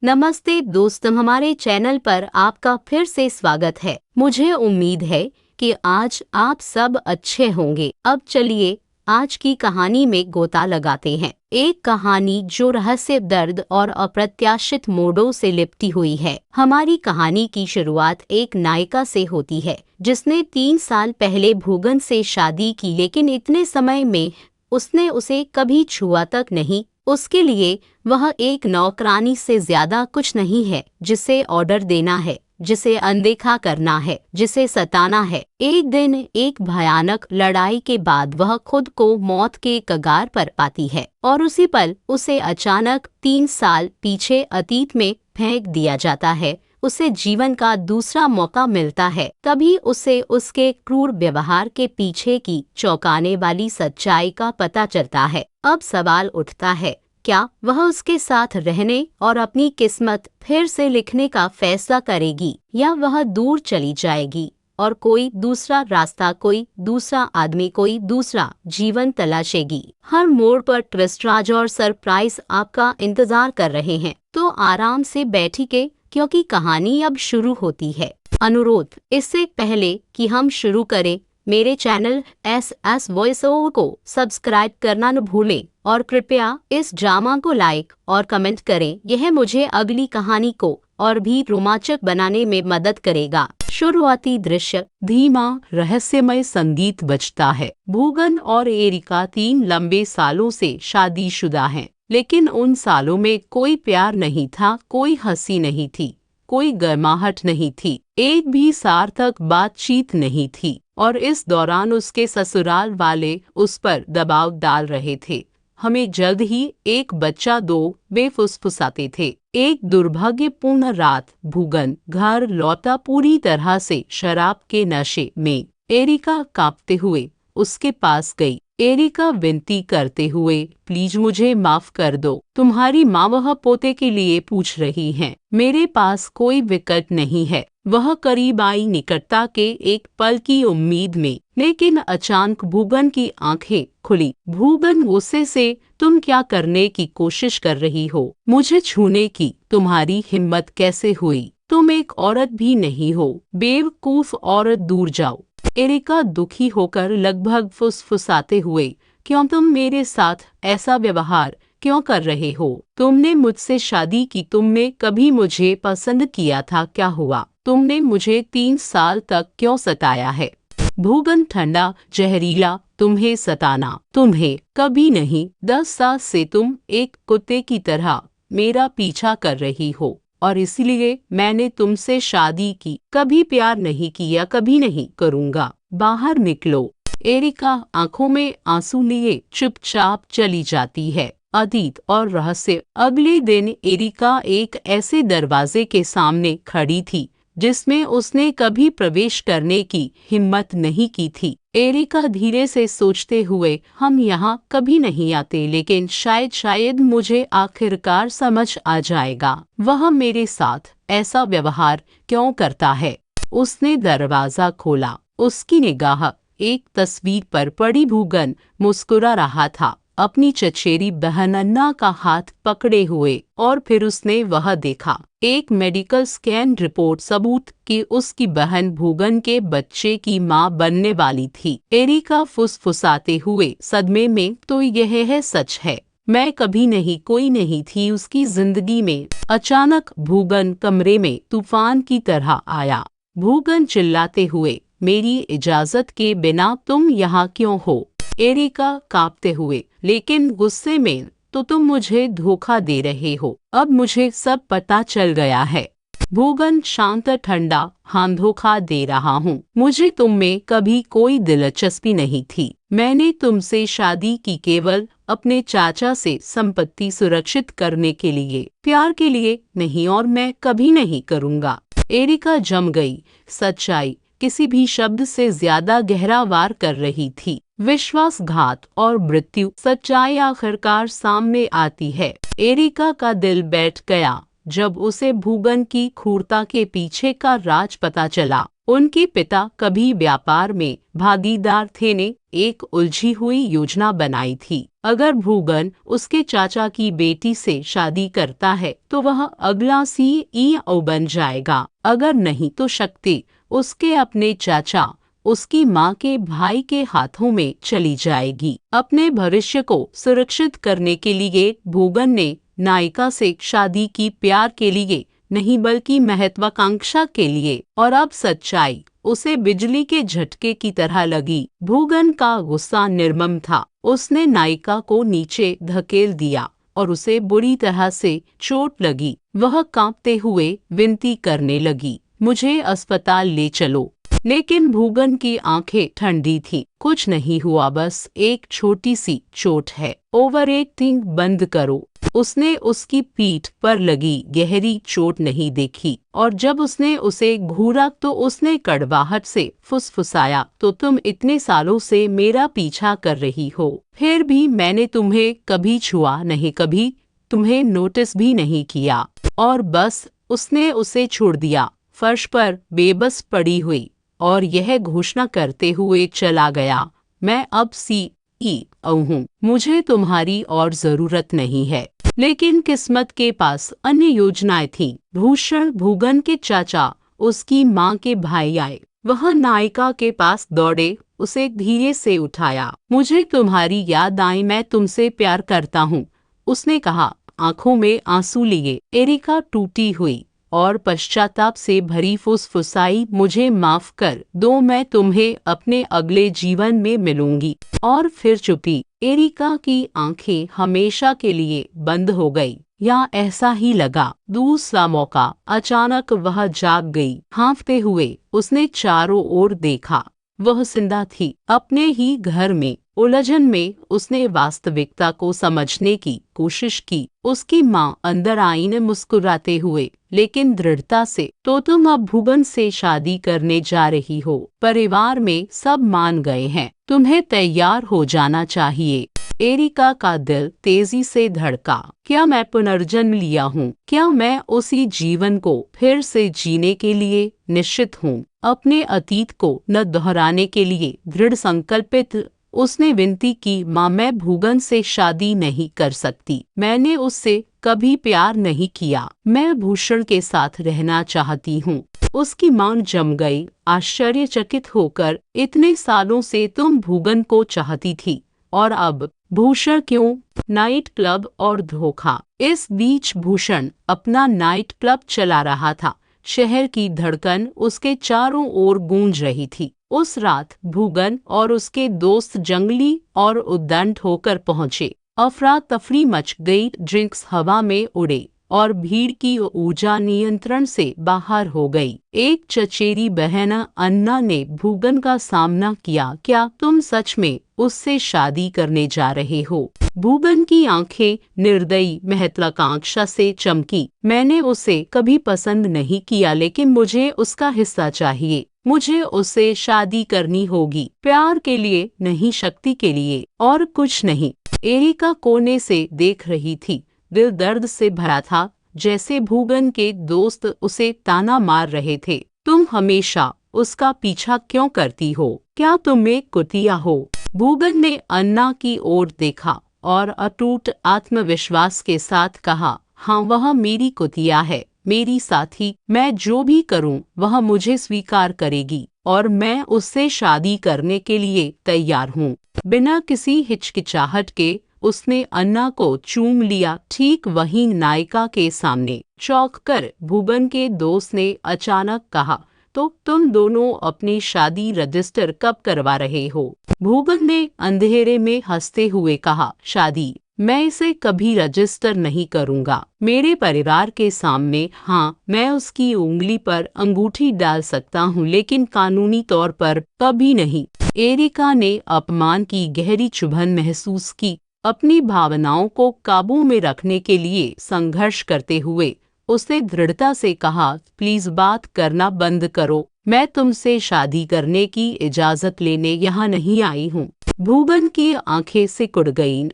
नमस्ते दोस्तों, हमारे चैनल पर आपका फिर से स्वागत है। मुझे उम्मीद है कि आज आप सब अच्छे होंगे। अब चलिए आज की कहानी में गोता लगाते हैं। एक कहानी जो रहस्य, दर्द और अप्रत्याशित मोड़ों से लिपटी हुई है। हमारी कहानी की शुरुआत एक नायिका से होती है जिसने 3 साल पहले भूगन से शादी की, लेकिन इतने समय में उसने उसे कभी छुआ तक नहीं। उसके लिए वह एक नौकरानी से ज्यादा कुछ नहीं है, जिसे ऑर्डर देना है, जिसे अनदेखा करना है, जिसे सताना है। एक दिन एक भयानक लड़ाई के बाद वह खुद को मौत के कगार पर पाती है और उसी पल उसे अचानक 3 साल पीछे अतीत में फेंक दिया जाता है। उसे जीवन का दूसरा मौका मिलता है। तभी उसे उसके क्रूर व्यवहार के पीछे की चौंकाने वाली सच्चाई का पता चलता है। अब सवाल उठता है, क्या वह उसके साथ रहने और अपनी किस्मत फिर से लिखने का फैसला करेगी, या वह दूर चली जाएगी और कोई दूसरा रास्ता, कोई दूसरा आदमी, कोई दूसरा जीवन तलाशेगी। हर मोड़ पर ट्विस्ट, राज और सरप्राइज आपका इंतजार कर रहे हैं। तो आराम से बैठिए, क्योंकि कहानी अब शुरू होती है। अनुरोध, इससे पहले कि हम शुरू करें, मेरे चैनल SS वॉइस ओवर को सब्सक्राइब करना न भूलें और कृपया इस ड्रामा को लाइक और कमेंट करें। यह मुझे अगली कहानी को और भी रोमांचक बनाने में मदद करेगा। शुरुआती दृश्य। धीमा रहस्यमय संगीत बजता है। भूगन और एरिका 3 लंबे सालों से शादीशुदा हैं, लेकिन उन सालों में कोई प्यार नहीं था, कोई हंसी नहीं थी, कोई गर्माहट नहीं थी, एक भी सार्थक बातचीत नहीं थी। और इस दौरान उसके ससुराल वाले उस पर दबाव डाल रहे थे। हमें जल्द ही एक बच्चा दो, वे फुसफुसाते थे। एक दुर्भाग्यपूर्ण रात भूगन घर लौटा, पूरी तरह से शराब के नशे में। एरिका कांपते हुए उसके पास गई। एरिका विनती करते हुए, प्लीज मुझे माफ कर दो। तुम्हारी माँ वह पोते के लिए पूछ रही हैं। मेरे पास कोई विकल्प नहीं है। वह करीब आई, निकटता के एक पल की उम्मीद में, लेकिन अचानक भूगन की आंखें खुली। भूगन गुस्से से, तुम क्या करने की कोशिश कर रही हो? मुझे छूने की तुम्हारी हिम्मत कैसे हुई? तुम एक औरत भी नहीं हो, बेवकूफ औरत, दूर जाओ। एरिका दुखी होकर लगभग फुसफुसाते हुए, क्यों तुम मेरे साथ ऐसा व्यवहार क्यों कर रहे हो? तुमने मुझसे शादी की, तुमने कभी मुझे पसंद किया था, क्या हुआ? तुमने मुझे 3 साल तक क्यों सताया है? भूगन ठंडा, जहरीला, तुम्हें सताना, तुम्हें कभी नहीं। 10 साल से तुम एक कुत्ते की तरह मेरा पीछा कर रही हो और इसलिए मैंने तुमसे शादी की। कभी प्यार नहीं किया, कभी नहीं करूँगा। बाहर निकलो। एरिका आंखों में आंसू लिए चुपचाप चली जाती है। अतीत और रहस्य। अगले दिन एरिका एक ऐसे दरवाजे के सामने खड़ी थी जिसमें उसने कभी प्रवेश करने की हिम्मत नहीं की थी। एरिका धीरे से सोचते हुए, हम यहाँ कभी नहीं आते, लेकिन शायद मुझे आखिरकार समझ आ जाएगा, वह मेरे साथ ऐसा व्यवहार क्यों करता है। उसने दरवाजा खोला। उसकी निगाह एक तस्वीर पर पड़ी। भूगन मुस्कुरा रहा था, अपनी चचेरी बहन अन्ना का हाथ पकड़े हुए, और फिर उसने वह देखा। एक मेडिकल स्कैन रिपोर्ट सबूत कि उसकी बहन भूगन के बच्चे की मां बनने वाली थी। एरिका फुसफुसाते हुए, सदमे में, तो यह है सच है। मैं कभी नहीं, कोई नहीं थी उसकी जिंदगी में। अचानक भूगन कमरे में तूफान की तरह आया। भूगन चिल्लाते हुए, मेरी इजाजत के बिना तुम यहाँ क्यों हो? एरिका कांपते हुए, लेकिन गुस्से में, तो तुम मुझे धोखा दे रहे हो। अब मुझे सब पता चल गया है। भूगन शांत, ठंडा, हाँ, धोखा दे रहा हूँ। मुझे तुम में कभी कोई दिलचस्पी नहीं थी। मैंने तुमसे शादी की केवल अपने चाचा से संपत्ति सुरक्षित करने के लिए, प्यार के लिए नहीं, और मैं कभी नहीं करूँगा। एरिका जम गई। सच्चाई किसी भी शब्द से ज्यादा गहरा वार कर रही थी। विश्वासघात और मृत्यु। सच्चाई आखिरकार सामने आती है। एरिका का दिल बैठ गया जब उसे भूगन की क्रूरता के पीछे का राज पता चला। उनके पिता कभी व्यापार में भागीदार थे, ने एक उलझी हुई योजना बनाई थी। अगर भूगन उसके चाचा की बेटी से शादी करता है तो वह अगला CEO बन जाएगा, अगर नहीं तो शक्ति उसके अपने चाचा उसकी माँ के भाई के हाथों में चली जाएगी। अपने भविष्य को सुरक्षित करने के लिए भूगन ने नायिका से शादी की, प्यार के लिए नहीं बल्कि महत्वाकांक्षा के लिए। और अब सच्चाई उसे बिजली के झटके की तरह लगी। भूगन का गुस्सा निर्मम था। उसने नायिका को नीचे धकेल दिया और उसे बुरी तरह से चोट लगी। वह कांपते हुए विनती करने लगी, मुझे अस्पताल ले चलो। लेकिन भूगन की आंखें ठंडी थीं। कुछ नहीं हुआ, बस एक छोटी सी चोट है। ओवर एक्टिंग बंद करो। उसने उसकी पीठ पर लगी गहरी चोट नहीं देखी और जब उसने उसे घूरा तो उसने कड़वाहट से फुसफुसाया, तो तुम इतने सालों से मेरा पीछा कर रही हो, फिर भी मैंने तुम्हें कभी छुआ नहीं, कभी तुम्हें नोटिस भी नहीं किया। और बस उसने उसे छोड़ दिया, फर्श पर बेबस पड़ी हुई, और यह घोषणा करते हुए चला गया, मैं अब CEO हूँ, मुझे तुम्हारी और जरूरत नहीं है। लेकिन किस्मत के पास अन्य योजनाएं थीं। भूषण भूगन के चाचा उसकी माँ के भाई आए। वह नायिका के पास दौड़े, उसे धीरे से उठाया। मुझे तुम्हारी याद आई, मैं तुमसे प्यार करता हूँ, उसने कहा, आंखों में आंसू लिए। एरिका टूटी हुई और पश्चाताप से भरी फुसफुसाई, मुझे माफ कर दो, मैं तुम्हें अपने अगले जीवन में मिलूंगी। और फिर चुप्पी। एरिका की आंखें हमेशा के लिए बंद हो गई, या ऐसा ही लगा। दूसरा मौका। अचानक वह जाग गई। हाँफते हुए उसने चारों ओर देखा। वह जिंदा थी, अपने ही घर में। उलझन में उसने वास्तविकता को समझने की कोशिश की। उसकी माँ अंदर आई ने मुस्कुराते हुए लेकिन दृढ़ता से, तो तुम अब भूगन से शादी करने जा रही हो, परिवार में सब मान गए हैं, तुम्हें तैयार हो जाना चाहिए। एरिका का दिल तेजी से धड़का। क्या मैं पुनर्जन्म लिया हूँ? क्या मैं उसी जीवन को फिर से जीने के लिए निश्चित हूँ? अपने अतीत को न दोहराने के लिए दृढ़ संकल्पित उसने विनती की, माँ, मैं भूगन से शादी नहीं कर सकती। मैंने उससे कभी प्यार नहीं किया। मैं भूषण के साथ रहना चाहती हूँ। उसकी मांग जम गई, आश्चर्यचकित होकर। इतने सालों से तुम भूगन को चाहती थी, और अब भूषण क्यों? नाइट क्लब और धोखा। इस बीच भूषण अपना नाइट क्लब चला रहा था। शहर की धड़कन उसके चारों ओर गूंज रही थी। उस रात भूगन और उसके दोस्त जंगली और उद्दंड होकर पहुंचे। अफरा तफरी मच गई, ड्रिंक्स हवा में उड़े और भीड़ की ऊर्जा नियंत्रण से बाहर हो गई। एक चचेरी बहन अन्ना ने भूगन का सामना किया, क्या तुम सच में उससे शादी करने जा रहे हो? भूगन की आंखें निर्दयी महत्वाकांक्षा से चमकी। मैंने उसे कभी पसंद नहीं किया, लेकिन मुझे उसका हिस्सा चाहिए। मुझे उससे शादी करनी होगी, प्यार के लिए नहीं, शक्ति के लिए, और कुछ नहीं। एरिका कोने से देख रही थी, दिल दर्द से भरा था, जैसे भूगन के दोस्त उसे ताना मार रहे थे। तुम हमेशा उसका पीछा क्यों करती हो? क्या तुम एक कुतिया हो? भूगन ने अन्ना की ओर देखा और अटूट आत्मविश्वास के साथ कहा, हाँ, वह मेरी कुतिया है, मेरी साथी। मैं जो भी करूं वह मुझे स्वीकार करेगी और मैं उससे शादी करने के लिए तैयार हूं। बिना किसी हिचकिचाहट के उसने अन्ना को चूम लिया, ठीक वहीं नायिका के सामने। चौंक कर भूगन के दोस्त ने अचानक कहा, तो तुम दोनों अपनी शादी रजिस्टर कब करवा रहे हो? भूगन ने अंधेरे में हंसते हुए कहा, शादी? मैं इसे कभी रजिस्टर नहीं करूंगा। मेरे परिवार के सामने, हाँ, मैं उसकी उंगली पर अंगूठी डाल सकता हूँ, लेकिन कानूनी तौर पर कभी नहीं। एरिका ने अपमान की गहरी चुभन महसूस की। अपनी भावनाओं को काबू में रखने के लिए संघर्ष करते हुए उसने दृढ़ता से कहा, प्लीज बात करना बंद करो। मैं तुमसे शादी करने की इजाजत लेने यहाँ नहीं आई हूँ। भूगन की आंखें सिकुड़ गईं।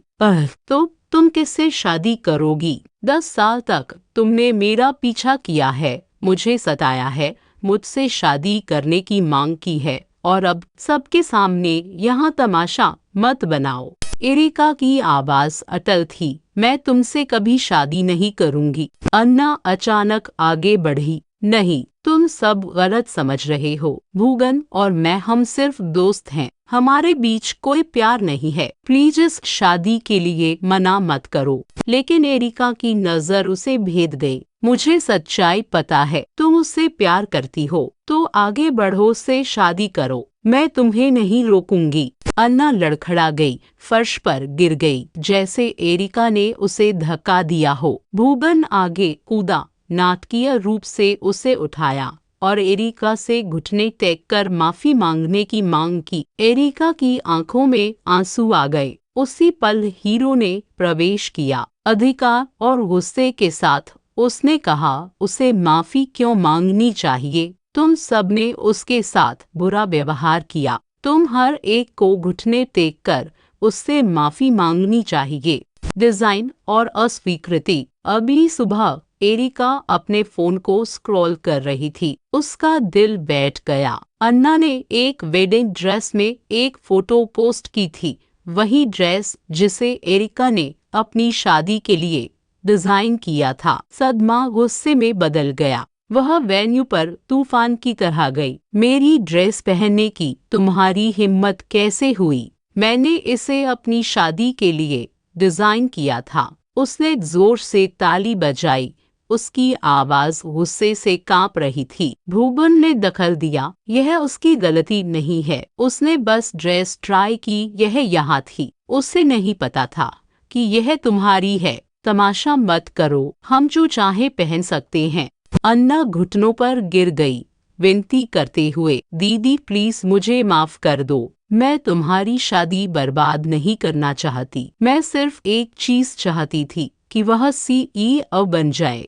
तो तुम किससे शादी करोगी? 10 साल तक तुमने मेरा पीछा किया है, मुझे सताया है, मुझसे शादी करने की मांग की है, और अब सबके सामने यहाँ तमाशा मत बनाओ। एरिका की आवाज अटल थी। मैं तुमसे कभी शादी नहीं करूंगी। अन्ना अचानक आगे बढ़ी। नहीं, तुम सब गलत समझ रहे हो। भूगन और मैं हम सिर्फ दोस्त हैं। हमारे बीच कोई प्यार नहीं है। प्लीज इस शादी के लिए मना मत करो। लेकिन एरिका की नजर उसे भेद गई। मुझे सच्चाई पता है। तुम उससे प्यार करती हो तो आगे बढ़ो, उससे शादी करो। मैं तुम्हें नहीं रोकूंगी। अन्ना लड़खड़ा गई, फर्श पर गिर गई जैसे एरिका ने उसे धक्का दिया हो। भूगन आगे कूदा, नाटकीय रूप से उसे उठाया और एरिका से घुटने टेक कर माफी मांगने की मांग की। एरिका की आंखों में आंसू आ गए। उसी पल हीरो ने प्रवेश किया। अधिकार और गुस्से के साथ उसने कहा, उसे माफी क्यों मांगनी चाहिए? तुम सबने उसके साथ बुरा व्यवहार किया। तुम हर एक को घुटने टेक कर उससे माफी मांगनी चाहिए। डिजाइन और अस्वीकृति। अभी सुबह एरिका अपने फोन को स्क्रॉल कर रही थी। उसका दिल बैठ गया। अन्ना ने एक वेडिंग ड्रेस में एक फोटो पोस्ट की थी, वही ड्रेस जिसे एरिका ने अपनी शादी के लिए डिजाइन किया था। सदमा गुस्से में बदल गया। वह वेन्यू पर तूफान की तरह गई। मेरी ड्रेस पहनने की तुम्हारी हिम्मत कैसे हुई? मैंने इसे अपनी शादी के लिए डिजाइन किया था। उसने जोर से ताली बजाई। उसकी आवाज गुस्से से कांप रही थी। भूगन ने दखल दिया, यह उसकी गलती नहीं है। उसने बस ड्रेस ट्राई की। यह यहाँ थी। उसे नहीं पता था कि यह तुम्हारी है। तमाशा मत करो, हम जो चाहे पहन सकते हैं। अन्ना घुटनों पर गिर गई, विनती करते हुए, दीदी प्लीज मुझे माफ कर दो। मैं तुम्हारी शादी बर्बाद नहीं करना चाहती। मैं सिर्फ एक चीज चाहती थी कि वह CEO बन जाए।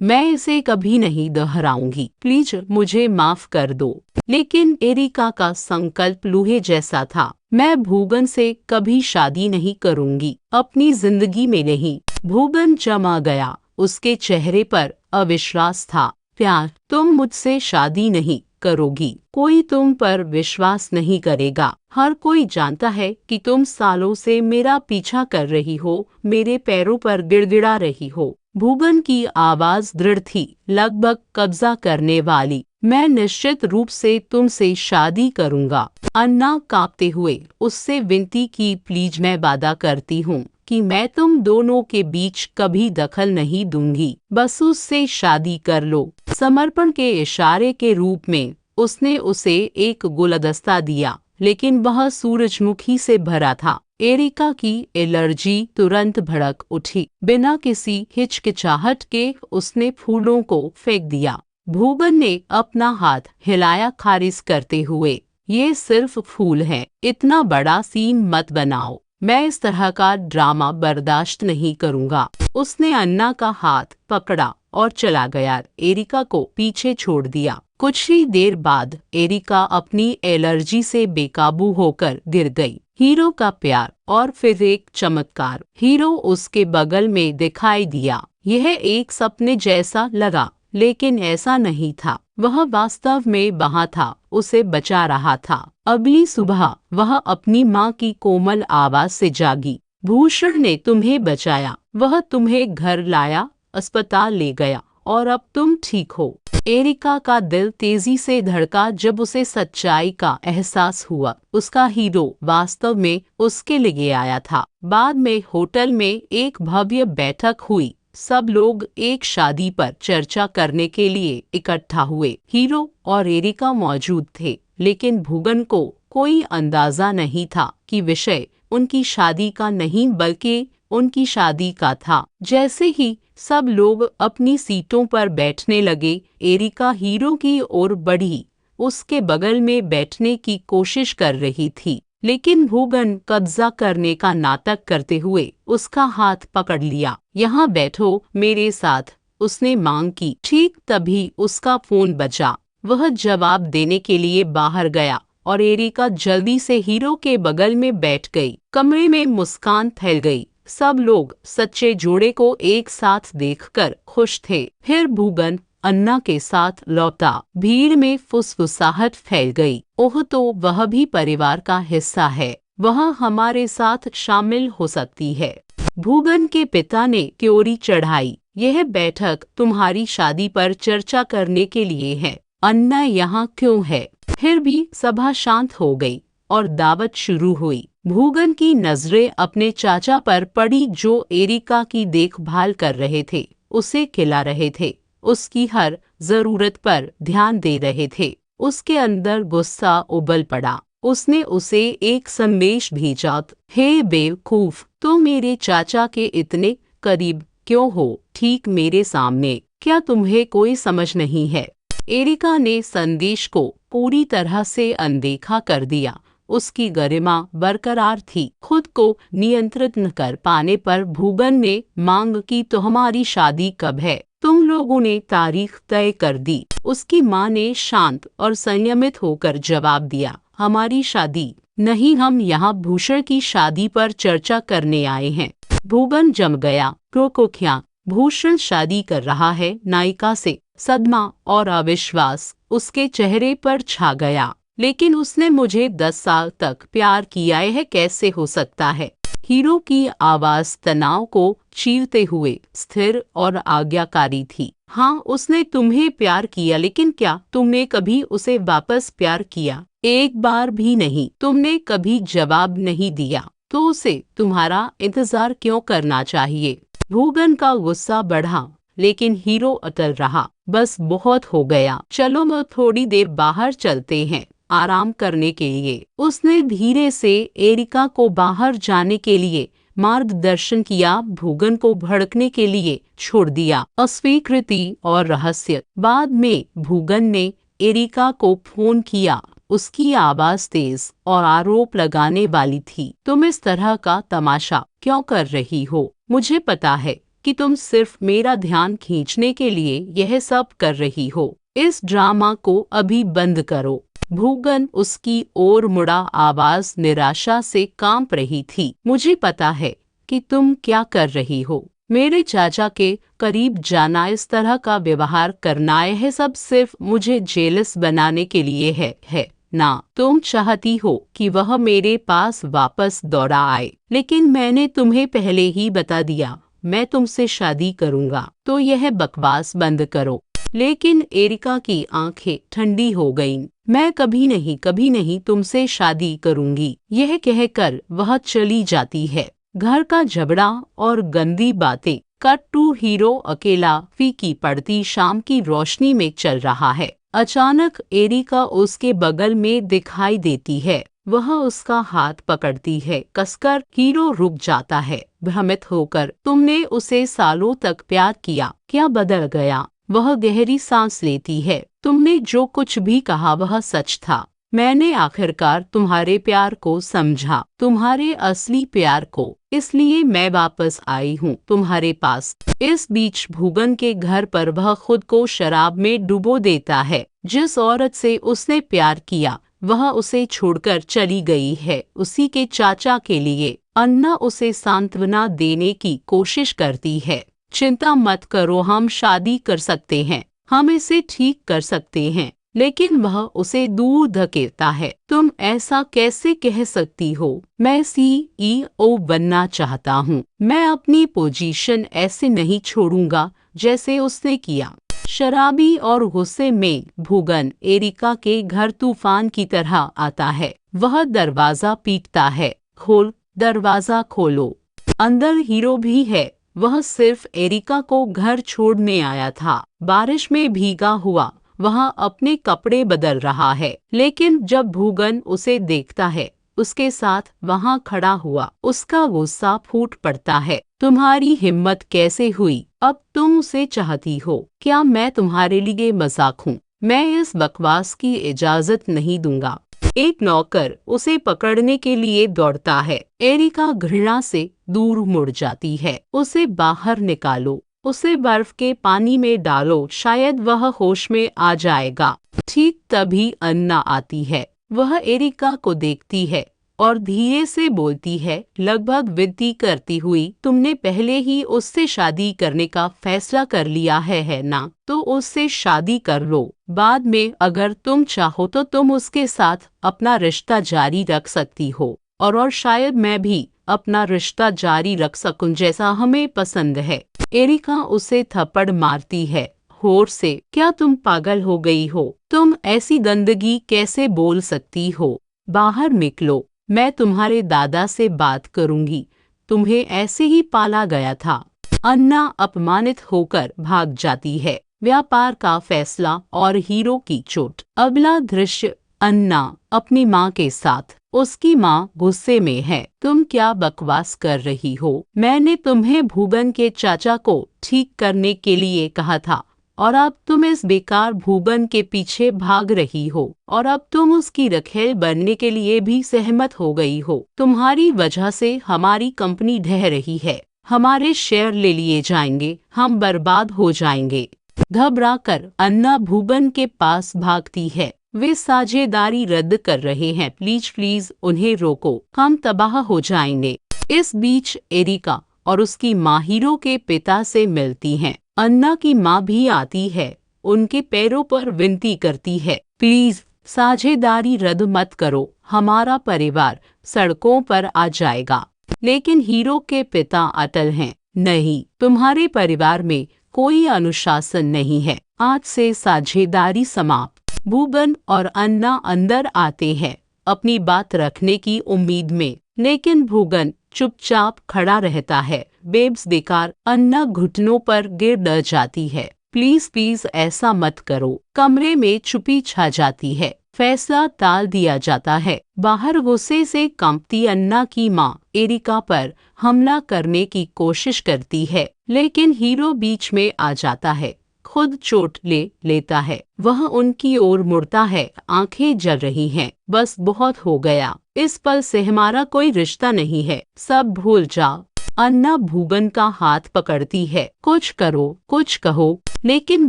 मैं इसे कभी नहीं दोहराऊंगी। प्लीज मुझे माफ कर दो। लेकिन एरिका का संकल्प लोहे जैसा था। मैं भूगन से कभी शादी नहीं करूंगी, अपनी जिंदगी में नहीं। भूगन जमा गया। उसके चेहरे पर अविश्वास था। प्यार, तुम मुझसे शादी नहीं करोगी। कोई तुम पर विश्वास नहीं करेगा। हर कोई जानता है कि तुम सालों से मेरा पीछा कर रही हो, मेरे पैरों पर गिड़गिड़ा रही हो। भूगन की आवाज दृढ़ थी, लगभग कब्जा करने वाली। मैं निश्चित रूप से तुमसे शादी करूंगा। अन्ना कांपते हुए उससे विनती की, प्लीज मैं वादा करती हूँ कि मैं तुम दोनों के बीच कभी दखल नहीं दूंगी। बस उससे शादी कर लो। समर्पण के इशारे के रूप में उसने उसे एक गुलदस्ता दिया, लेकिन वह सूरजमुखी से भरा था। एरिका की एलर्जी तुरंत भड़क उठी। बिना किसी हिचकिचाहट के उसने फूलों को फेंक दिया। भूगन ने अपना हाथ हिलाया खारिज करते हुए, ये सिर्फ फूल है, इतना बड़ा सीन मत बनाओ। मैं इस तरह का ड्रामा बर्दाश्त नहीं करूंगा। उसने अन्ना का हाथ पकड़ा और चला गया। एरिका को पीछे छोड़ दिया। कुछ ही देर बाद एरिका अपनी एलर्जी से बेकाबू होकर गिर गई। हीरो का प्यार और फिर एक चमत्कार। हीरो उसके बगल में दिखाई दिया। यह एक सपने जैसा लगा, लेकिन ऐसा नहीं था। वह वास्तव में वहाँ था, उसे बचा रहा था। अगली सुबह वह अपनी माँ की कोमल आवाज से जागी। भूषण ने तुम्हें बचाया, वह तुम्हें घर लाया, अस्पताल ले गया और अब तुम ठीक हो। एरिका का दिल तेजी से धड़का जब उसे सच्चाई का एहसास हुआ। उसका हीरो वास्तव में उसके लिए आया था। बाद में होटल में एक भव्य बैठक हुई। सब लोग एक शादी पर चर्चा करने के लिए इकट्ठा हुए। हीरो और एरिका मौजूद थे, लेकिन भूगन को कोई अंदाजा नहीं था कि विषय उनकी शादी का नहीं बल्कि उनकी शादी का था। जैसे ही सब लोग अपनी सीटों पर बैठने लगे, एरिका हीरो की ओर बढ़ी। उसके बगल में बैठने की कोशिश कर रही थी, लेकिन भूगन कब्जा करने का नाटक करते हुए उसका हाथ पकड़ लिया। यहाँ बैठो मेरे साथ, उसने मांग की। ठीक तभी उसका फोन बजा। वह जवाब देने के लिए बाहर गया और एरिका जल्दी से हीरो के बगल में बैठ गई। कमरे में मुस्कान फैल गई। सब लोग सच्चे जोड़े को एक साथ देखकर खुश थे। फिर भूगन अन्ना के साथ लौटा। भीड़ में फुसफुसाहट फैल गई। ओह, तो वह भी परिवार का हिस्सा है। वह हमारे साथ शामिल हो सकती है। भूगन के पिता ने क्योरी चढ़ाई। यह बैठक तुम्हारी शादी पर चर्चा करने के लिए है। अन्ना यहाँ क्यों है? फिर भी सभा शांत हो गई और दावत शुरू हुई। भूगन की नजरें अपने चाचा पर पड़ी जो एरिका की देखभाल कर रहे थे, उसे खिला रहे थे, उसकी हर जरूरत पर ध्यान दे रहे थे। उसके अंदर गुस्सा उबल पड़ा। उसने उसे एक संदेश भेजा, हे बेवकूफ, तुम मेरे चाचा के इतने करीब क्यों हो, ठीक मेरे सामने। क्या तुम्हें कोई समझ नहीं है? एरिका ने संदेश को पूरी तरह से अनदेखा कर दिया। उसकी गरिमा बरकरार थी। खुद को नियंत्रित न कर पाने पर भूगन ने मांग की, तो हमारी शादी कब है? तुम लोगों ने तारीख तय कर दी। उसकी माँ ने शांत और संयमित होकर जवाब दिया, हमारी शादी नहीं, हम यहाँ भूषण की शादी पर चर्चा करने आए हैं। भूगन जम गया। प्रोकोख्या, भूषण शादी कर रहा है नायिका से। सदमा और अविश्वास उसके चेहरे पर छा गया। लेकिन उसने मुझे 10 साल तक प्यार किया है, कैसे हो सकता है? हीरो की आवाज तनाव को चीरते हुए स्थिर और आज्ञाकारी थी। हाँ, उसने तुम्हें प्यार किया, लेकिन क्या तुमने कभी उसे वापस प्यार किया? एक बार भी नहीं। तुमने कभी जवाब नहीं दिया, तो उसे तुम्हारा इंतजार क्यों करना चाहिए? भूगन का गुस्सा बढ़ा, लेकिन हीरो अटल रहा। बस बहुत हो गया, चलो मैं थोड़ी देर बाहर चलते हैं आराम करने के लिए। उसने धीरे से एरिका को बाहर जाने के लिए मार्गदर्शन किया, भूगन को भड़कने के लिए छोड़ दिया। अस्वीकृति और रहस्य। बाद में भूगन ने एरिका को फोन किया। उसकी आवाज तेज और आरोप लगाने वाली थी। तुम इस तरह का तमाशा क्यों कर रही हो? मुझे पता है कि तुम सिर्फ मेरा ध्यान खींचने के लिए यह सब कर रही हो। इस ड्रामा को अभी बंद करो। भूगन उसकी ओर मुड़ा, आवाज निराशा से कांप रही थी। मुझे पता है कि तुम क्या कर रही हो। मेरे चाचा के करीब जाना, इस तरह का व्यवहार करना, यह सब सिर्फ मुझे जेलस बनाने के लिए है ना? तुम चाहती हो कि वह मेरे पास वापस दौड़ा आए, लेकिन मैंने तुम्हें पहले ही बता दिया मैं तुमसे शादी करूंगा, तो यह बकवास बंद करो। लेकिन एरिका की आंखें ठंडी हो गईं। मैं कभी नहीं तुमसे शादी करूंगी, यह कहकर वह चली जाती है। घर का झगड़ा और गंदी बातें। कट टू हीरो अकेला फीकी पड़ती शाम की रोशनी में चल रहा है। अचानक एरिका उसके बगल में दिखाई देती है। वह उसका हाथ पकड़ती है कसकर। हीरो रुक जाता है भ्रमित होकर। तुमने उसे सालों तक प्यार किया, क्या बदल गया? वह गहरी सांस लेती है। तुमने जो कुछ भी कहा वह सच था। मैंने आखिरकार तुम्हारे प्यार को समझा, तुम्हारे असली प्यार को। इसलिए मैं वापस आई हूँ तुम्हारे पास। इस बीच भूगन के घर पर वह खुद को शराब में डुबो देता है। जिस औरत से उसने प्यार किया वह उसे छोड़कर चली गई है, उसी के चाचा के लिए। अन्ना उसे सांत्वना देने की कोशिश करती है। चिंता मत करो, हम शादी कर सकते हैं, हम इसे ठीक कर सकते हैं। लेकिन वह उसे दूर धकेलता है। तुम ऐसा कैसे कह सकती हो? मैं CEO बनना चाहता हूँ। मैं अपनी पोजीशन ऐसे नहीं छोड़ूंगा जैसे उसने किया। शराबी और गुस्से में भूगन एरिका के घर तूफान की तरह आता है। वह दरवाजा पीटता है, खोल, दरवाजा खोलो। अंदर हीरो भी है। वह सिर्फ एरिका को घर छोड़ने आया था। बारिश में भीगा हुआ वह अपने कपड़े बदल रहा है। लेकिन जब भूगन उसे देखता है, उसके साथ वहां खड़ा हुआ, उसका गुस्सा फूट पड़ता है। तुम्हारी हिम्मत कैसे हुई? अब तुम उसे चाहती हो? क्या मैं तुम्हारे लिए मजाक हूँ? मैं इस बकवास की इजाजत नहीं दूंगा। एक नौकर उसे पकड़ने के लिए दौड़ता है। एरिका घृणा से दूर मुड़ जाती है। उसे बाहर निकालो, उसे बर्फ के पानी में डालो, शायद वह होश में आ जाएगा। ठीक तभी अन्ना आती है। वह एरिका को देखती है और धीरे से बोलती है, लगभग विनती करती हुई, तुमने पहले ही उससे शादी करने का फैसला कर लिया है ना? तो उससे शादी कर लो। बाद में अगर तुम चाहो तो तुम उसके साथ अपना रिश्ता जारी रख सकती हो। और शायद मैं भी अपना रिश्ता जारी रख सकूं जैसा हमें पसंद है। एरिका उसे थप्पड़ मारती है होर से। क्या तुम पागल हो गई हो? तुम ऐसी गंदगी कैसे बोल सकती हो? बाहर निकलो, मैं तुम्हारे दादा से बात करूंगी। तुम्हें ऐसे ही पाला गया था। अन्ना अपमानित होकर भाग जाती है। व्यापार का फैसला और हीरो की चोट। अगला दृश्य, अन्ना अपनी माँ के साथ। उसकी माँ गुस्से में है। तुम क्या बकवास कर रही हो? मैंने तुम्हें भूगन के चाचा को ठीक करने के लिए कहा था और अब तुम इस बेकार भूगन के पीछे भाग रही हो और अब तुम उसकी रखेल बनने के लिए भी सहमत हो गई हो। तुम्हारी वजह से हमारी कंपनी ढह रही है। हमारे शेयर ले लिए जाएंगे, हम बर्बाद हो जाएंगे। घबराकर अन्ना भूगन के पास भागती है। वे साझेदारी रद्द कर रहे हैं, प्लीज प्लीज उन्हें रोको, हम तबाह हो जाएंगे। इस बीच एरिका और उसकी माँ हीरो के पिता से मिलती हैं। अन्ना की माँ भी आती है, उनके पैरों पर विनती करती है, प्लीज साझेदारी रद्द मत करो, हमारा परिवार सड़कों पर आ जाएगा। लेकिन हीरो के पिता अटल हैं, नहीं, तुम्हारे परिवार में कोई अनुशासन नहीं है, आज से साझेदारी समाप्त। भूगन और अन्ना अंदर आते हैं अपनी बात रखने की उम्मीद में, लेकिन भूगन चुपचाप खड़ा रहता है। बेब्स बेकार। अन्ना घुटनों पर गिर डर जाती है। प्लीज प्लीज ऐसा मत करो। कमरे में चुप्पी छा जाती है। फैसला टाल दिया जाता है। बाहर गुस्से से कांपती अन्ना की माँ एरिका पर हमला करने की कोशिश करती है, लेकिन हीरो बीच में आ जाता है, खुद चोट ले लेता है। वह उनकी ओर मुड़ता है, आंखें जल रही हैं। बस बहुत हो गया, इस पल से हमारा कोई रिश्ता नहीं है, सब भूल जाओ। अन्ना भूगन का हाथ पकड़ती है, कुछ करो, कुछ कहो, लेकिन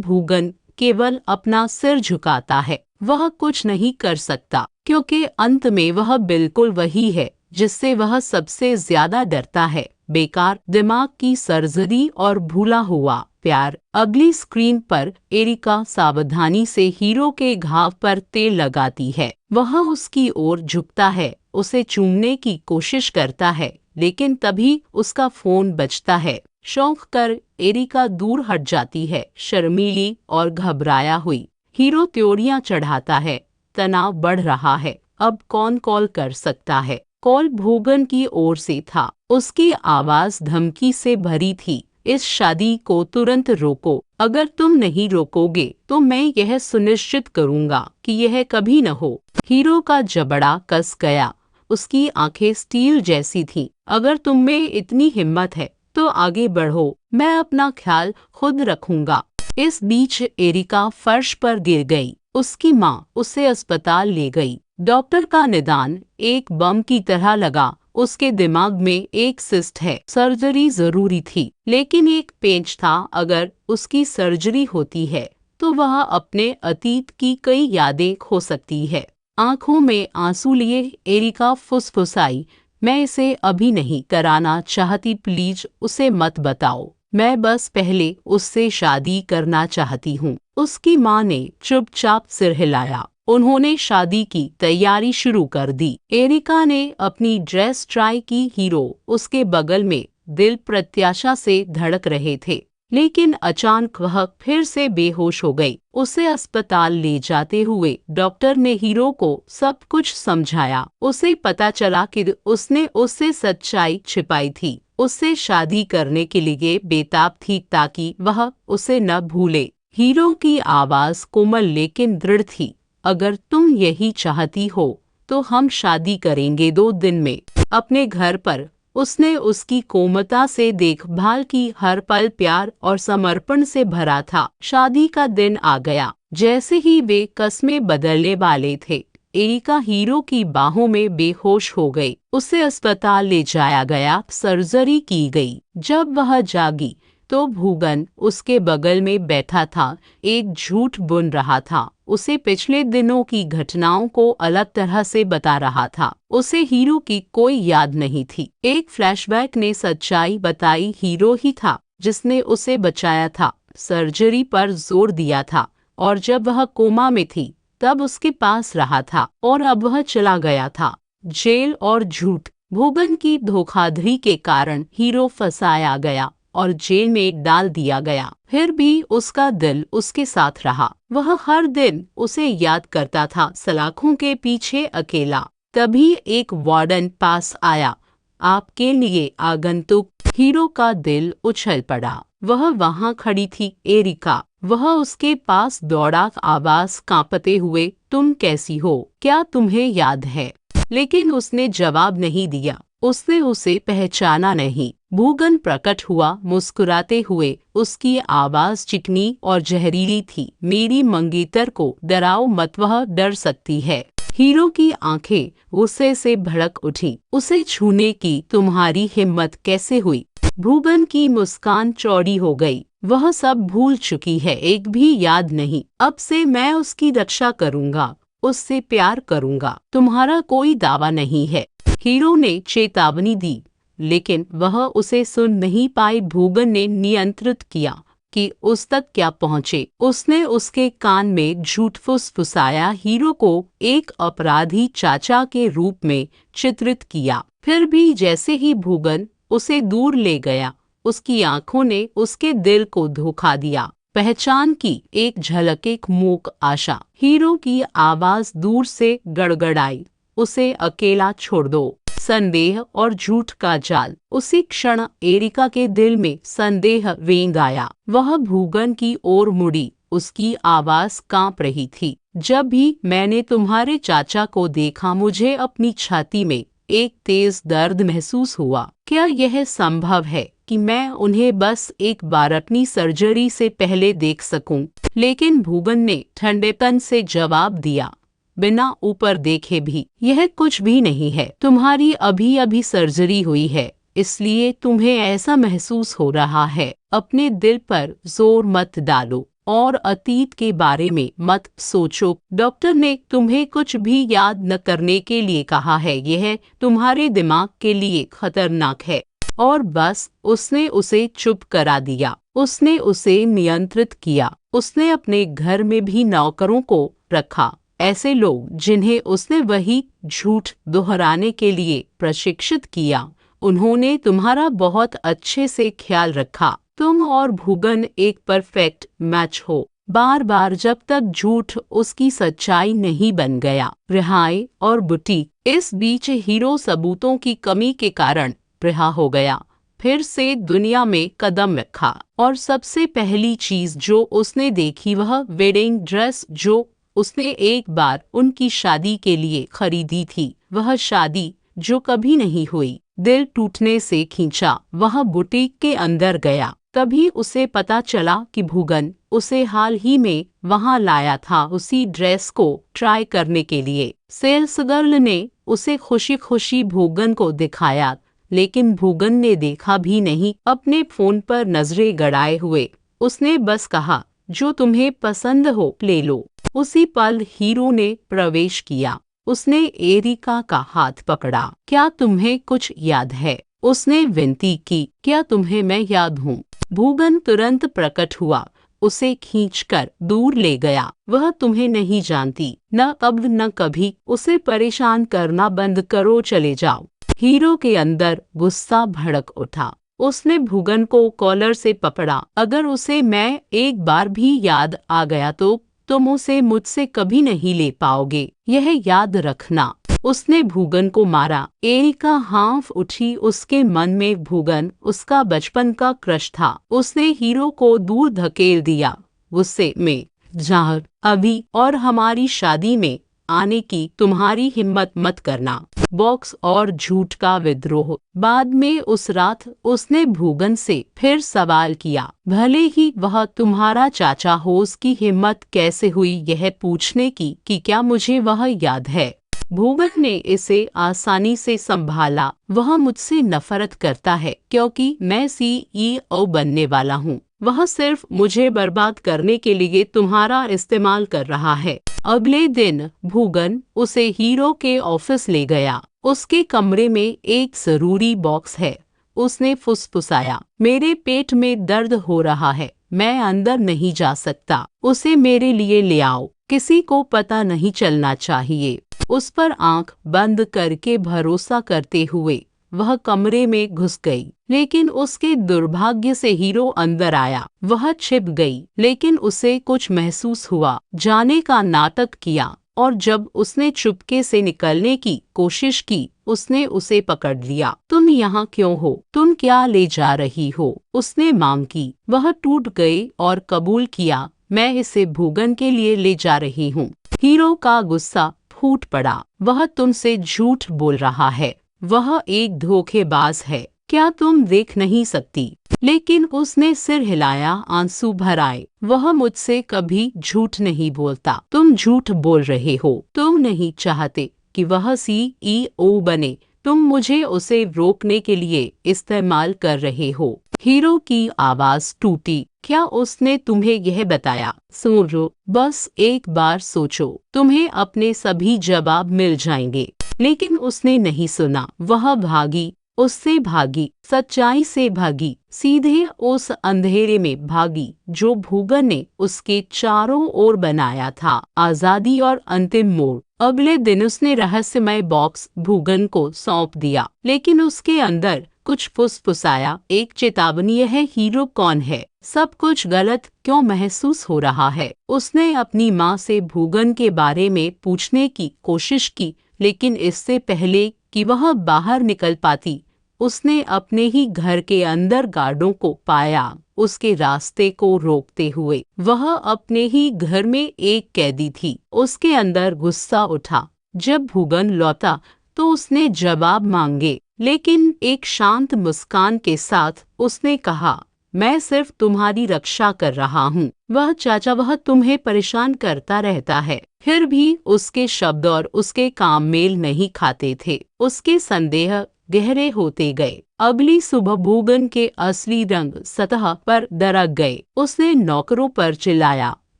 भूगन केवल अपना सिर झुकाता है। वह कुछ नहीं कर सकता, क्योंकि अंत में वह बिल्कुल वही है जिससे वह सबसे ज्यादा डरता है, बेकार दिमाग की सर्जरी और भूला हुआ प्यार। अगली स्क्रीन पर एरिका सावधानी से हीरो के घाव पर तेल लगाती है। वह उसकी ओर झुकता है, उसे चूमने की कोशिश करता है, लेकिन तभी उसका फोन बजता है। शौक कर एरिका दूर हट जाती है, शर्मीली और घबराया हुई। हीरो त्योरियां चढ़ाता है, तनाव बढ़ रहा है। अब कौन कॉल कर सकता है? कॉल भूगन की ओर से था। उसकी आवाज धमकी से भरी थी, इस शादी को तुरंत रोको। अगर तुम नहीं रोकोगे तो मैं यह सुनिश्चित करूंगा कि यह कभी न हो। हीरो का जबड़ा कस गया, उसकी आंखें स्टील जैसी थीं। अगर तुम में इतनी हिम्मत है तो आगे बढ़ो, मैं अपना ख्याल खुद रखूंगा। इस बीच एरिका फर्श पर गिर गई। उसकी माँ उसे अस्पताल ले गई। डॉक्टर का निदान एक बम की तरह लगा। उसके दिमाग में एक सिस्ट है, सर्जरी जरूरी थी, लेकिन एक पेंच था। अगर उसकी सर्जरी होती है तो वह अपने अतीत की कई यादें खो सकती है। आंखों में आंसू लिए एरिका फुसफुसाई, मैं इसे अभी नहीं कराना चाहती, प्लीज उसे मत बताओ, मैं बस पहले उससे शादी करना चाहती हूँ। उसकी माँ ने चुपचाप सिर हिलाया। उन्होंने शादी की तैयारी शुरू कर दी। एरिका ने अपनी ड्रेस ट्राई की। हीरो उसके बगल में दिल प्रत्याशा से धड़क रहे थे, लेकिन अचानक वह फिर से बेहोश हो गई। उसे अस्पताल ले जाते हुए डॉक्टर ने हीरो को सब कुछ समझाया। उसे पता चला कि उसने उससे सच्चाई छिपाई थी, उससे शादी करने के लिए बेताब थी ताकि वह उसे न भूले। हीरो की आवाज कोमल लेकिन दृढ़ थी, अगर तुम यही चाहती हो तो हम शादी करेंगे 2 दिन में, अपने घर पर। उसने उसकी कोमलता से देखभाल की, हर पल प्यार और समर्पण से भरा था। शादी का दिन आ गया। जैसे ही वे कस्में बदलने वाले थे, एरिका हीरो की बाहों में बेहोश हो गई। उसे अस्पताल ले जाया गया, सर्जरी की गई। जब वह जागी तो भूगन उसके बगल में बैठा था, एक झूठ बुन रहा था। उसे पिछले दिनों की घटनाओं को अलग तरह से बता रहा था। उसे हीरो की कोई याद नहीं थी। एक फ्लैशबैक ने सच्चाई बताई, हीरो ही था जिसने उसे बचाया था, सर्जरी पर जोर दिया था, और जब वह कोमा में थी तब उसके पास रहा था, और अब वह चला गया था। जेल और झूठ। भूगन की धोखाधड़ी के कारण हीरो फंसाया गया और जेल में डाल दिया गया। फिर भी उसका दिल उसके साथ रहा। वह हर दिन उसे याद करता था, सलाखों के पीछे अकेला। तभी एक वार्डन पास आया। आपके लिए आगंतुक। हीरो का दिल उछल पड़ा। वह वहाँ खड़ी थी, एरिका। वह उसके पास दौड़ा, आवाज कांपते हुए, तुम कैसी हो? क्या तुम्हें याद है? लेकिन उसने जवाब नहीं दिया। उसने उसे पहचाना नहीं। भूगन प्रकट हुआ, मुस्कुराते हुए। उसकी आवाज चिकनी और जहरीली थी। मेरी मंगेतर को डराओ मत, वह डर सकती है। हीरो की आंखें गुस्से से भड़क उठी। उसे छूने की तुम्हारी हिम्मत कैसे हुई? भूगन की मुस्कान चौड़ी हो गई। वह सब भूल चुकी है, एक भी याद नहीं। अब से मैं उसकी रक्षा करूंगा, उससे प्यार करूंगा। तुम्हारा कोई दावा नहीं है। हीरो ने चेतावनी दी, लेकिन वह उसे सुन नहीं पाई। भूगन ने नियंत्रित किया कि उस तक क्या पहुंचे। उसने उसके कान में झूठ फुसफुसाया, हीरो को एक अपराधी चाचा के रूप में चित्रित किया। फिर भी जैसे ही भूगन उसे दूर ले गया, उसकी आंखों ने उसके दिल को धोखा दिया। पहचान की एक झलक, एक मूक आशा। हीरो की आवाज दूर से गड़गड़ाई, उसे अकेला छोड़ दो। संदेह और झूठ का जाल। उसी क्षण एरिका के दिल में संदेह रेंग आया। वह भूगन की ओर मुड़ी। उसकी आवाज कांप रही थी। जब भी मैंने तुम्हारे चाचा को देखा, मुझे अपनी छाती में एक तेज दर्द महसूस हुआ। क्या यह संभव है कि मैं उन्हें बस एक बार अपनी सर्जरी से पहले देख सकूं? लेकिन भूगन ने ठंडेपन से जवाब दिया, बिना ऊपर देखे भी, यह कुछ भी नहीं है। तुम्हारी अभी अभी सर्जरी हुई है, इसलिए तुम्हें ऐसा महसूस हो रहा है। अपने दिल पर जोर मत डालो और अतीत के बारे में मत सोचो। डॉक्टर ने तुम्हें कुछ भी याद न करने के लिए कहा है। यह तुम्हारे दिमाग के लिए खतरनाक है। और बस उसने उसे चुप करा दिया। उसने उसे नियंत्रित किया। उसने अपने घर में भी नौकरों को रखा, ऐसे लोग जिन्हें उसने वही झूठ दोहराने के लिए प्रशिक्षित किया। उन्होंने तुम्हारा बहुत अच्छे से ख्याल रखा। तुम और भूगन एक परफेक्ट मैच हो। बार बार, जब तक झूठ उसकी सच्चाई नहीं बन गया। रिहाई और बुटीक। इस बीच हीरो सबूतों की कमी के कारण रिहा हो गया। फिर से दुनिया में कदम रखा और सबसे पहली चीज जो उसने देखी वह वेडिंग ड्रेस जो उसने एक बार उनकी शादी के लिए खरीदी थी। वह शादी जो कभी नहीं हुई। दिल टूटने से खींचा। वह बुटीक के अंदर गया। तभी उसे पता चला कि भूगन उसे हाल ही में वहां लाया था, उसी ड्रेस को ट्राई करने के लिए। सेल्स गर्ल ने उसे खुशी खुशी भूगन को दिखाया, लेकिन भूगन ने देखा भी नहीं। अपने फोन पर नजरें गड़ाए हुए उसने बस कहा, जो तुम्हें पसंद हो ले लो। उसी पल हीरो ने प्रवेश किया। उसने एरिका का हाथ पकड़ा। क्या तुम्हें कुछ याद है? उसने विनती की। क्या तुम्हें मैं याद हूँ? भूगन तुरंत प्रकट हुआ, उसे खींचकर दूर ले गया। वह तुम्हें नहीं जानती, न अब न कभी। उसे परेशान करना बंद करो, चले जाओ। हीरो के अंदर गुस्सा भड़क उठा। उसने भूगन को कॉलर से पकड़ा। अगर उसे मैं एक बार भी याद आ गया तो तुम उसे मुझसे कभी नहीं ले पाओगे, यह याद रखना। उसने भूगन को मारा। एरिका हाँफ उठी। उसके मन में भूगन उसका बचपन का क्रश था। उसने हीरो को दूर धकेल दिया, गुस्से में, जहाँ अभी और हमारी शादी में आने की तुम्हारी हिम्मत मत करना। बॉक्स और झूठ का विद्रोह। बाद में उस रात उसने भूगन से फिर सवाल किया, भले ही वह तुम्हारा चाचा हो, उसकी हिम्मत कैसे हुई यह पूछने की कि क्या मुझे वह याद है? भूगन ने इसे आसानी से संभाला। वह मुझसे नफरत करता है क्योंकि मैं CEO बनने वाला हूँ। वह सिर्फ मुझे बर्बाद करने के लिए तुम्हारा इस्तेमाल कर रहा है। अगले दिन भूगन उसे हीरो के ऑफिस ले गया। उसके कमरे में एक जरूरी बॉक्स है। उसने फुसफुसाया, मेरे पेट में दर्द हो रहा है, मैं अंदर नहीं जा सकता। उसे मेरे लिए ले आओ, किसी को पता नहीं चलना चाहिए। उस पर आंख बंद करके भरोसा करते हुए वह कमरे में घुस गई। लेकिन उसके दुर्भाग्य से हीरो अंदर आया। वह छिप गई, लेकिन उसे कुछ महसूस हुआ। जाने का नाटक किया और जब उसने चुपके से निकलने की कोशिश की, उसने उसे पकड़ लिया। तुम यहाँ क्यों हो? तुम क्या ले जा रही हो? उसने मांग की। वह टूट गई और कबूल किया, मैं इसे भूगन के लिए ले जा रही हूँ। हीरो का गुस्सा फूट पड़ा। वह तुमसे झूठ बोल रहा है। वह एक धोखेबाज है। क्या तुम देख नहीं सकती? लेकिन उसने सिर हिलाया, आंसू भर आए। वह मुझसे कभी झूठ नहीं बोलता। तुम झूठ बोल रहे हो। तुम नहीं चाहते कि वह CEO बने। तुम मुझे उसे रोकने के लिए इस्तेमाल कर रहे हो। हीरो की आवाज टूटी। क्या उसने तुम्हें यह बताया? सोचो, बस एक बार सोचो, तुम्हें अपने सभी जवाब मिल जाएंगे। लेकिन उसने नहीं सुना। वह भागी, उससे भागी, सच्चाई से भागी, सीधे उस अंधेरे में भागी जो भूगन ने उसके चारों ओर बनाया था। आजादी और अंतिम मोड़। अगले दिन उसने रहस्यमय बॉक्स भूगन को सौंप दिया, लेकिन उसके अंदर कुछ फुसफुसाया, एक चेतावनी है, हीरो कौन है? सब कुछ गलत क्यों महसूस हो रहा है? उसने अपनी माँ से भूगन के बारे में पूछने की कोशिश की, लेकिन इससे पहले कि वह बाहर निकल पाती, उसने अपने ही घर के अंदर गार्डों को पाया, उसके रास्ते को रोकते हुए। वह अपने ही घर में एक कैदी थी। उसके अंदर गुस्सा उठा। जब भूगन लौटा तो उसने जवाब मांगे, लेकिन एक शांत मुस्कान के साथ उसने कहा, मैं सिर्फ तुम्हारी रक्षा कर रहा हूँ। वह तुम्हें परेशान करता रहता है। फिर भी उसके शब्द और उसके काम मेल नहीं खाते थे। उसके संदेह गहरे होते गए। अगली सुबह भूगन के असली रंग सतह पर दरक गए। उसने नौकरों पर चिल्लाया,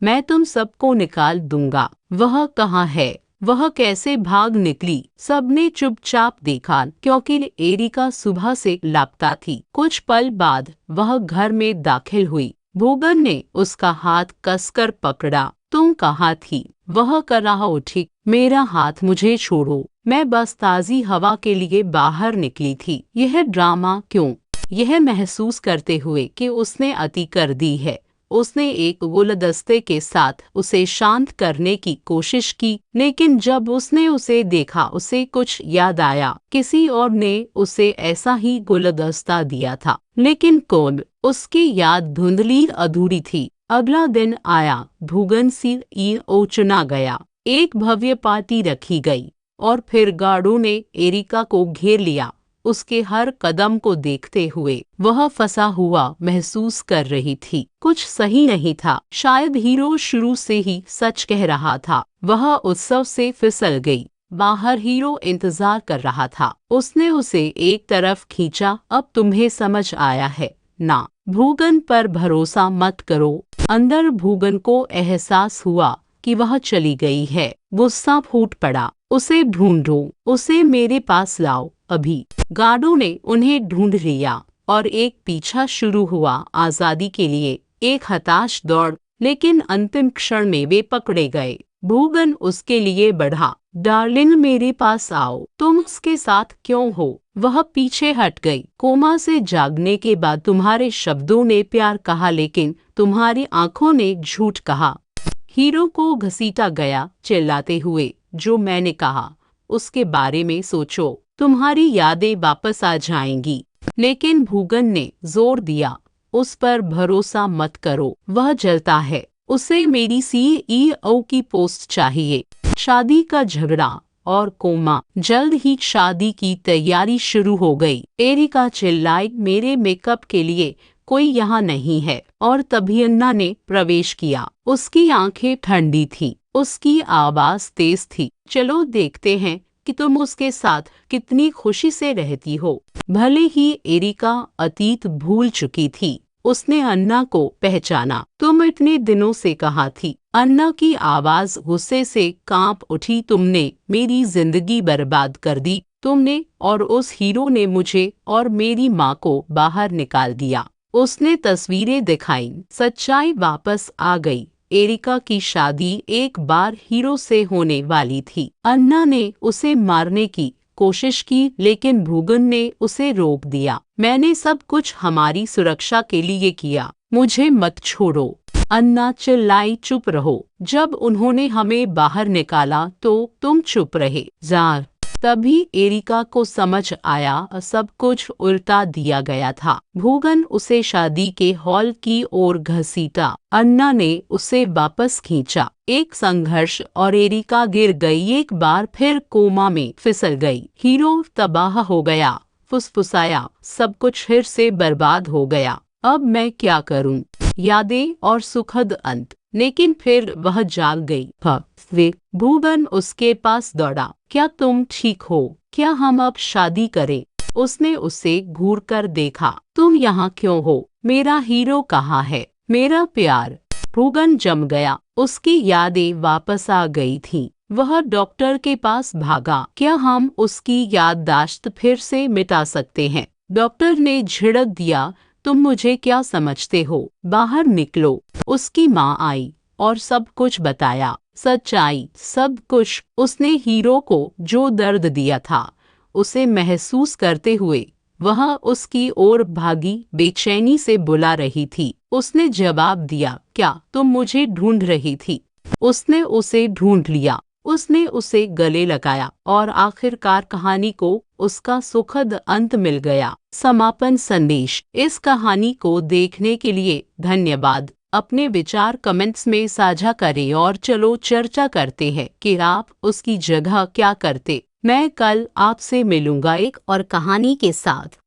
मैं तुम सबको निकाल दूंगा। वह कहाँ है? वह कैसे भाग निकली? सबने चुपचाप देखा, क्योंकि एरिका सुबह से लापता थी। कुछ पल बाद वह घर में दाखिल हुई। भूगन ने उसका हाथ कसकर पकड़ा। तुम कहाँ थी? वह कर रहा उठी। मेरा हाथ मुझे छोड़ो, मैं बस ताज़ी हवा के लिए बाहर निकली थी। यह ड्रामा क्यों? यह महसूस करते हुए कि उसने अति कर दी है, उसने एक गुलदस्ते के साथ उसे शांत करने की कोशिश की, लेकिन जब उसने उसे देखा, उसे कुछ याद आया। किसी और ने उसे ऐसा ही गुलदस्ता दिया था, लेकिन कौन? उसकी याद धुंधली अधूरी थी। अगला दिन आया। भूगन CEO चुना गया। एक भव्य पार्टी रखी गई और फिर गार्डों ने एरिका को घेर लिया। उसके हर कदम को देखते हुए वह फंसा हुआ महसूस कर रही थी। कुछ सही नहीं था। शायद हीरो शुरू से ही सच कह रहा था। वह उत्सव से फिसल गई। बाहर हीरो इंतजार कर रहा था। उसने उसे एक तरफ खींचा। अब तुम्हें समझ आया है ना? भूगन पर भरोसा मत करो। अंदर भूगन को एहसास हुआ कि वह चली गई है। गुस्सा फूट पड़ा। उसे ढूंढो, उसे मेरे पास लाओ अभी। गार्डों ने उन्हें ढूंढ लिया और एक पीछा शुरू हुआ आजादी के लिए, एक हताश दौड़। लेकिन अंतिम क्षण में वे पकड़े गए। भूगन उसके लिए बढ़ा। डार्लिंग, मेरे पास आओ। तुम उसके साथ क्यों हो? वह पीछे हट गई। कोमा से जागने के बाद तुम्हारे शब्दों ने प्यार कहा, लेकिन तुम्हारी आंखों ने झूठ कहा। हीरो को घसीटा गया, चिल्लाते हुए, जो मैंने कहा उसके बारे में सोचो, तुम्हारी यादें वापस आ जाएंगी। लेकिन भूगन ने जोर दिया, उस पर भरोसा मत करो, वह जलता है। उसे मेरी CEO की पोस्ट चाहिए। शादी का झगड़ा और कोमा। जल्द ही शादी की तैयारी शुरू हो गई। एरिका चिल्लाई, मेरे मेकअप के लिए कोई यहाँ नहीं है। और तभी अन्ना ने प्रवेश किया। उसकी आंखें ठंडी थीं, उसकी आवाज तेज थी। चलो देखते हैं कि तुम उसके साथ कितनी खुशी से रहती हो। भले ही एरिका अतीत भूल चुकी थी, उसने अन्ना को पहचाना। तुम इतने दिनों से कहाँ थी? अन्ना की आवाज गुस्से से कांप उठी। तुमने मेरी जिंदगी बर्बाद कर दी। तुमने और उस हीरो ने मुझे और मेरी माँ को बाहर निकाल दिया। उसने तस्वीरें दिखाई। सच्चाई वापस आ गई। एरिका की शादी एक बार हीरो से होने वाली थी। अन्ना ने उसे मारने की कोशिश की लेकिन भूगन ने उसे रोक दिया। मैंने सब कुछ हमारी सुरक्षा के लिए किया, मुझे मत छोड़ो। अन्ना चिल्लाई, चुप रहो। जब उन्होंने हमें बाहर निकाला तो तुम चुप रहे। जार तभी एरिका को समझ आया सब कुछ उल्टा दिया गया था। भूगन उसे शादी के हॉल की ओर घसीटा। अन्ना ने उसे वापस खींचा। एक संघर्ष और एरिका गिर गई, एक बार फिर कोमा में फिसल गई। हीरो तबाह हो गया, फुसफुसाया, सब कुछ फिर से बर्बाद हो गया। अब मैं क्या करूं? यादें और सुखद अंत। लेकिन फिर वह जाग गई। भूगन उसके पास दौड़ा। क्या तुम ठीक हो? क्या हम अब शादी करें? उसने उसे घूरकर देखा। तुम यहाँ क्यों हो? मेरा हीरो कहाँ है? मेरा प्यार? भूगन जम गया। उसकी यादें वापस आ गई थीं। वह डॉक्टर के पास भागा। क्या हम उसकी याददाश्त फिर से मिटा सकते हैं? डॉक्टर ने झिड़क दिया, तुम मुझे क्या समझते हो? बाहर निकलो। उसकी माँ आई और सब कुछ बताया। सच्चाई, सब कुछ। उसने हीरो को जो दर्द दिया था उसे महसूस करते हुए वह उसकी ओर भागी, बेचैनी से बुला रही थी। उसने जवाब दिया, क्या तुम मुझे ढूंढ रही थी? उसने उसे ढूंढ लिया। उसने उसे गले लगाया और आखिरकार कहानी को उसका सुखद अंत मिल गया। समापन संदेश। इस कहानी को देखने के लिए धन्यवाद। अपने विचार कमेंट्स में साझा करें और चलो चर्चा करते हैं कि आप उसकी जगह क्या करते। मैं कल आपसे मिलूंगा एक और कहानी के साथ।